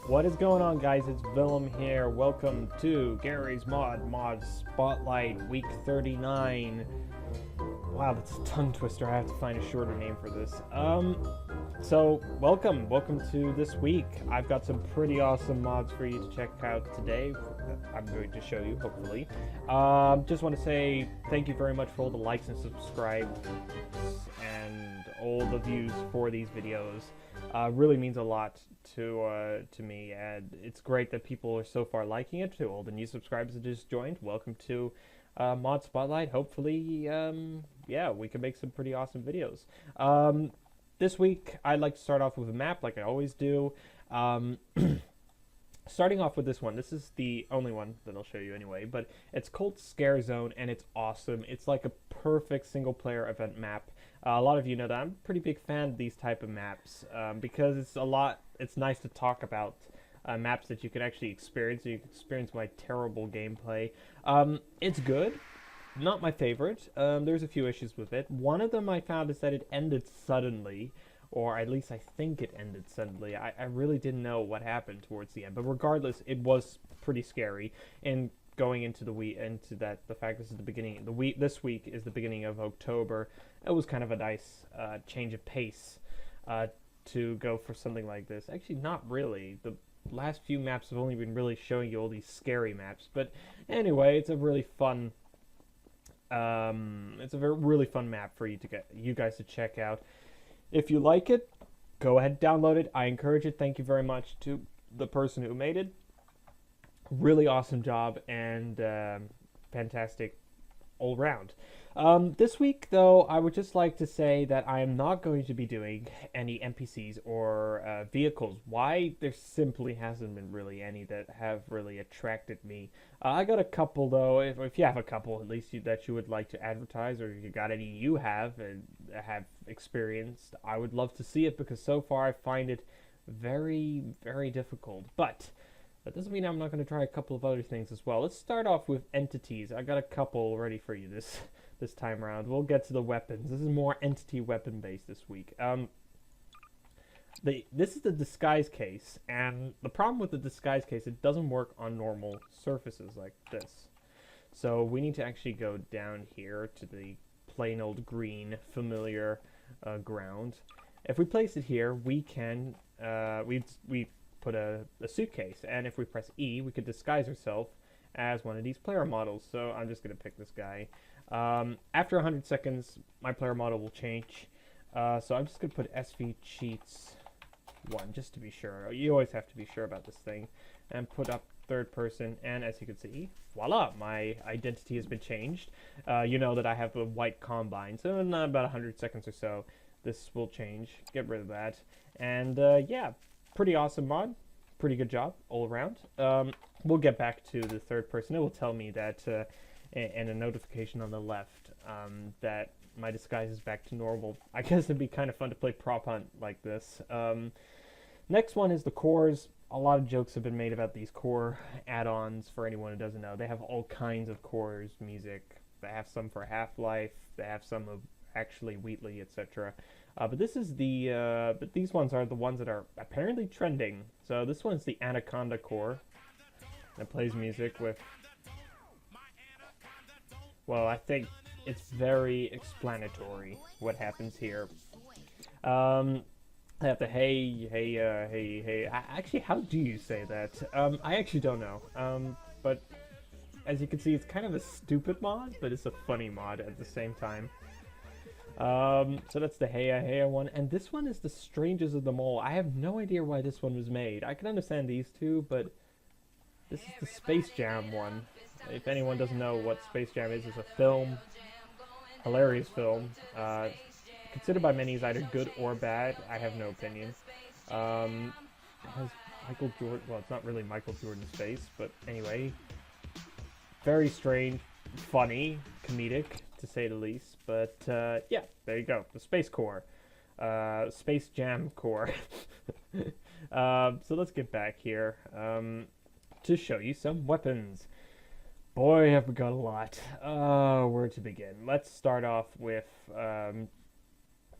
What is going on, guys? It's Willem here. Welcome to Gary's Mod Spotlight Week 39. Wow, that's a tongue twister. I have to find a shorter name for this. So welcome to this week. I've got some pretty awesome mods for you to check out today. I'm going to show you, hopefully. Just want to say thank you very much for all the likes and subscribes and all the views for these videos. Really means a lot to me, and it's great that people are so far liking it. To all the new subscribers that just joined, welcome to Mod Spotlight. Hopefully, yeah, we can make some pretty awesome videos. This week, I'd like to start off with a map, like I always do. Starting off with this one. This is the only one that I'll show you anyway, but it's called Scare Zone, and it's awesome. It's like a perfect single-player event map. A lot of you know that I'm a pretty big fan of these type of maps because it's nice to talk about maps that you can actually experience. So you can experience my terrible gameplay. It's good. Not my favorite. There's a few issues with it. One of them I found is that it ended suddenly, or at least I think it ended suddenly. I really didn't know what happened towards the end, but regardless, it was pretty scary. And going into the fact this is the beginning, this week is the beginning of October, it was kind of a nice change of pace to go for something like this. Actually, not really. The last few maps have only been really showing you all these scary maps, but anyway, it's a really fun. Really fun map for you guys to check out. If you like it, go ahead and download it. I encourage it. Thank you very much to the person who made it. Really awesome job and fantastic all round. This week, though, I would just like to say that I am not going to be doing any NPCs or vehicles. Why? There simply hasn't been really any that have really attracted me. I got a couple, though. If you have a couple, at least that you would like to advertise, or if you got any you have and have experienced, I would love to see it, because so far I find it very, very difficult. But that doesn't mean I'm not going to try a couple of other things as well. Let's start off with entities. I got a couple ready for you this time around. We'll get to the weapons. This is more entity weapon based this week. This is the disguise case, and the problem with the disguise case, it doesn't work on normal surfaces like this. So we need to actually go down here to the plain old green familiar ground. If we place it here, we can we put a suitcase, and if we press E, we could disguise ourselves as one of these player models. So I'm just going to pick this guy. After 100 seconds, my player model will change. So I'm just going to put SV Cheats 1, just to be sure. You always have to be sure about this thing. And put up third person, and as you can see, voila, my identity has been changed. You know that I have a white combine, so in about 100 seconds or so, this will change. Get rid of that. And yeah, pretty awesome mod. Pretty good job all around. We'll get back to the third person. It will tell me that, and a notification on the left, that my disguise is back to normal. I guess it'd be kind of fun to play prop hunt like this. Next one is the cores. A lot of jokes have been made about these core add-ons. For anyone who doesn't know, they have all kinds of cores music. They have some for Half-Life. They have some of actually Wheatley, etc. But this is but these ones are the ones that are apparently trending. So this one's the Anaconda core. It plays music with, well, I think it's very explanatory what happens here. I have the hey. Actually, how do you say that? I actually don't know. But as you can see, it's kind of a stupid mod, but it's a funny mod at the same time. So that's the Heya one, and this one is the strangest of them all. I have no idea why this one was made. I can understand these two, but this is the Space Jam one. If anyone doesn't know what Space Jam is, it's a film, hilarious film, considered by many as either good or bad. I have no opinion. It has Michael Jordan, well, it's not really Michael Jordan's face, but anyway, very strange, funny, comedic, to say the least. But yeah, there you go, the Space Core, Space Jam Core. So let's get back here to show you some weapons. Boy, have we got a lot. Where to begin? Let's start off with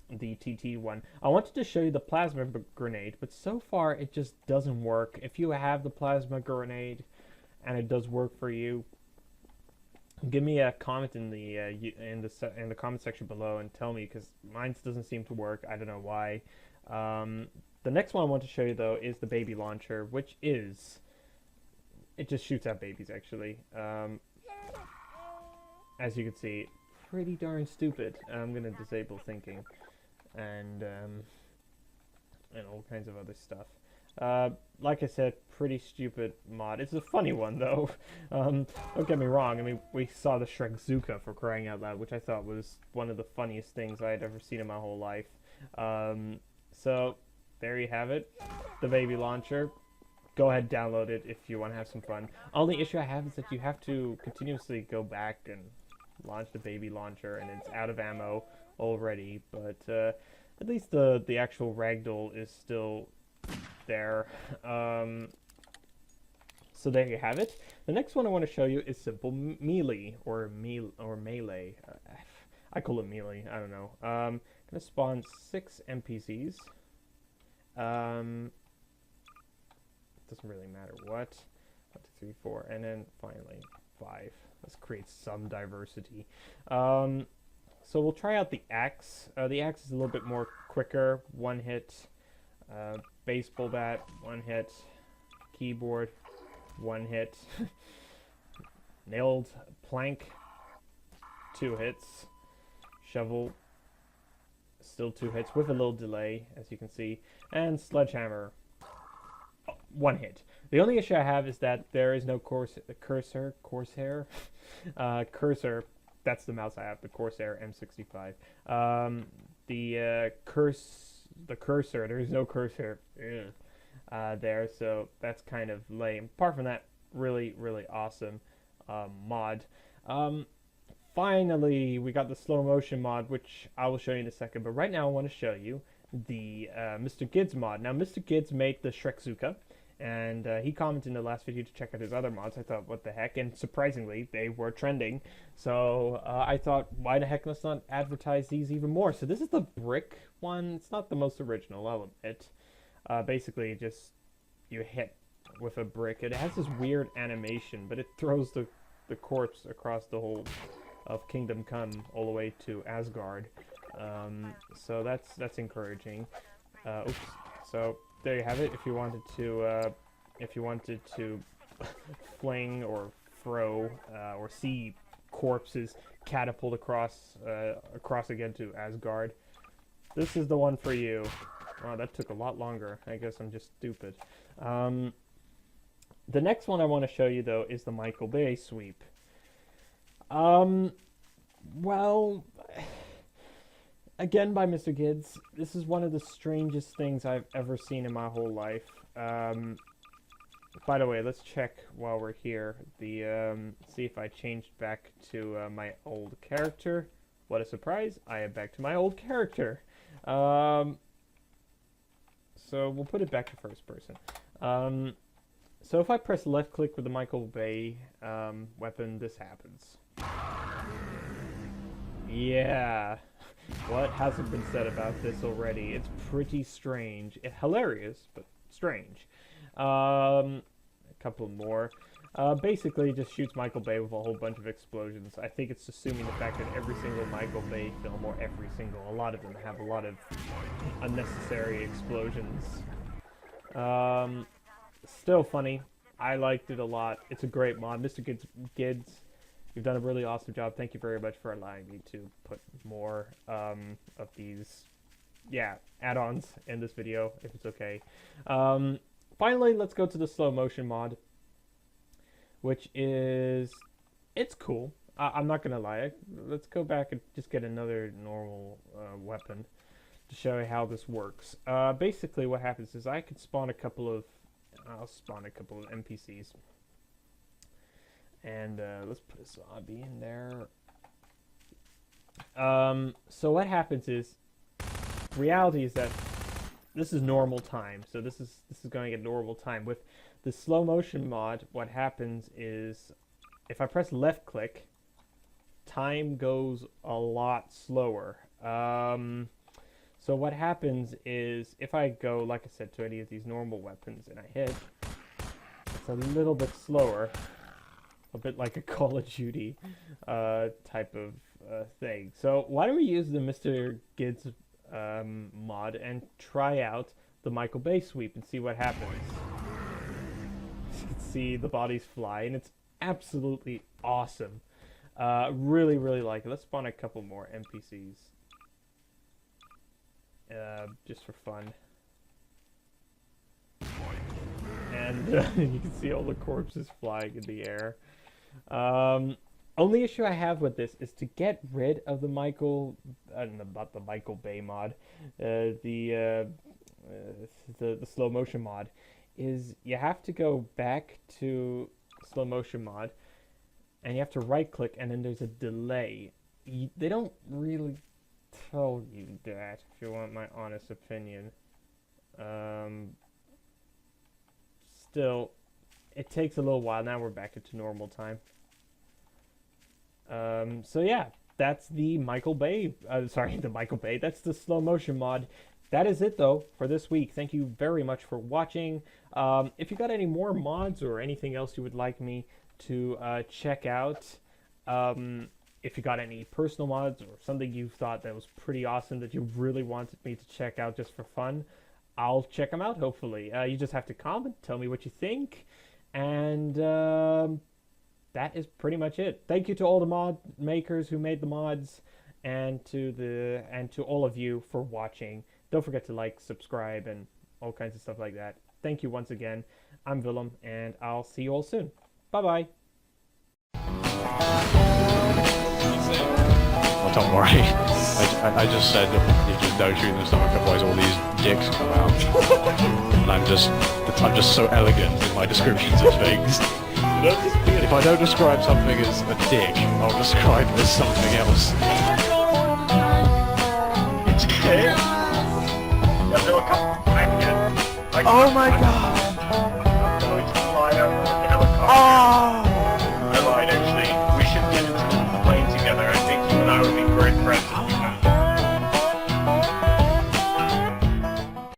the TT one. I wanted to show you the plasma grenade, but so far it just doesn't work. If you have the plasma grenade and it does work for you, give me a comment in the comment section below and tell me, because mine doesn't seem to work. I don't know why. The next one I want to show you though is the baby launcher, which is, it just shoots out babies actually. As you can see, pretty darn stupid. I'm gonna disable thinking and all kinds of other stuff. Like I said, pretty stupid mod. It's a funny one though. Don't get me wrong. I mean, we saw the Shrek-Zuka, for crying out loud, which I thought was one of the funniest things I had ever seen in my whole life. So there you have it, the baby launcher. Go ahead, download it if you want to have some fun. Only issue I have is that you have to continuously go back and launch the baby launcher, and it's out of ammo already. But at least the actual ragdoll is still there. So there you have it. The next one I want to show you is simple melee or melee. I call it melee. I don't know. Gonna spawn 6 NPCs. Doesn't really matter what. 1, 2, 3, 4, and then finally 5. Let's create some diversity. So we'll try out the axe. The axe is a little bit more quicker. 1 hit. Baseball bat, 1 hit. Keyboard, 1 hit. Nailed plank, 2 hits. Shovel, still 2 hits with a little delay, as you can see. And sledgehammer, 1 hit. The only issue I have is that there is no cursor. That's the mouse I have, the Corsair M65. The cursor, there is no cursor there, so that's kind of lame. Apart from that, really, really awesome mod. Finally, we got the slow motion mod, which I will show you in a second. But right now, I want to show you the Mr. Gids mod. Now, Mr. Gids made the Shrek-Zuka, and he commented in the last video to check out his other mods. I thought, what the heck? And surprisingly, they were trending. So I thought, why the heck let's not advertise these even more? So this is the brick one. It's not the most original, I'll admit. Basically, just you hit with a brick. It has this weird animation, but it throws the corpse across the whole of Kingdom Come all the way to Asgard. So that's encouraging. Oops. So there you have it. If you wanted to fling or throw or see corpses catapult across again to Asgard, this is the one for you. Wow, that took a lot longer. I guess I'm just stupid. The next one I want to show you though is the Michael Bay sweep. Well, again by Mr. Gids. This is one of the strangest things I've ever seen in my whole life. By the way, let's check while we're here. See if I changed back to my old character. What a surprise! I am back to my old character. So we'll put it back to first person. So if I press left click with the Michael Bay weapon, this happens. Yeah. What hasn't been said about this already? It's pretty strange. Hilarious, but strange. A couple more. Basically, it just shoots Michael Bay with a whole bunch of explosions. I think it's assuming the fact that every single Michael Bay film, or a lot of them have a lot of unnecessary explosions. Still funny. I liked it a lot. It's a great mod. Mr. Gids, you've done a really awesome job. Thank you very much for allowing me to put more of these, add-ons in this video, if it's okay. Finally, let's go to the slow motion mod, which is, it's cool. I'm not gonna lie. Let's go back and just get another normal weapon to show you how this works. Basically, what happens is I could spawn a couple of NPCs. And let's put a zombie in there. So what happens is, reality is that this is normal time. So this is going at normal time. With the slow motion mod, what happens is, if I press left click, time goes a lot slower. So what happens is, if I go, like I said, to any of these normal weapons and I hit, it's a little bit slower. A bit like a Call of Duty type of thing. So why don't we use the Mr. Gids mod and try out the Michael Bay sweep and see what happens. You can see the bodies fly, and it's absolutely awesome. Really, really like it. Let's spawn a couple more NPCs. Just for fun. And you can see all the corpses flying in the air. Only issue I have with this is to get rid of the Michael, not the Michael Bay mod, the slow motion mod, is you have to go back to slow motion mod, and you have to right click, and then there's a delay. They don't really tell you that, if you want my honest opinion. Still, it takes a little while. Now we're back into normal time. So yeah, that's the Michael Bay, that's the slow motion mod. That is it though for this week. Thank you very much for watching. If you got any more mods or anything else you would like me to check out, if you got any personal mods or something you thought that was pretty awesome that you really wanted me to check out just for fun, I'll check them out hopefully. You just have to comment, tell me what you think, and that is pretty much it. Thank you to all the mod makers who made the mods, and to all of you for watching. Don't forget to like, subscribe, and all kinds of stuff like that. Thank you once again. I'm Willem, and I'll see you all soon. Bye-bye. Well, don't worry. I just said you just don't shoot in the stomach, otherwise all these dicks come out. And I'm just so elegant in my descriptions of things. If I don't describe something as a dick, I'll describe it as something else. It's here. Oh my god!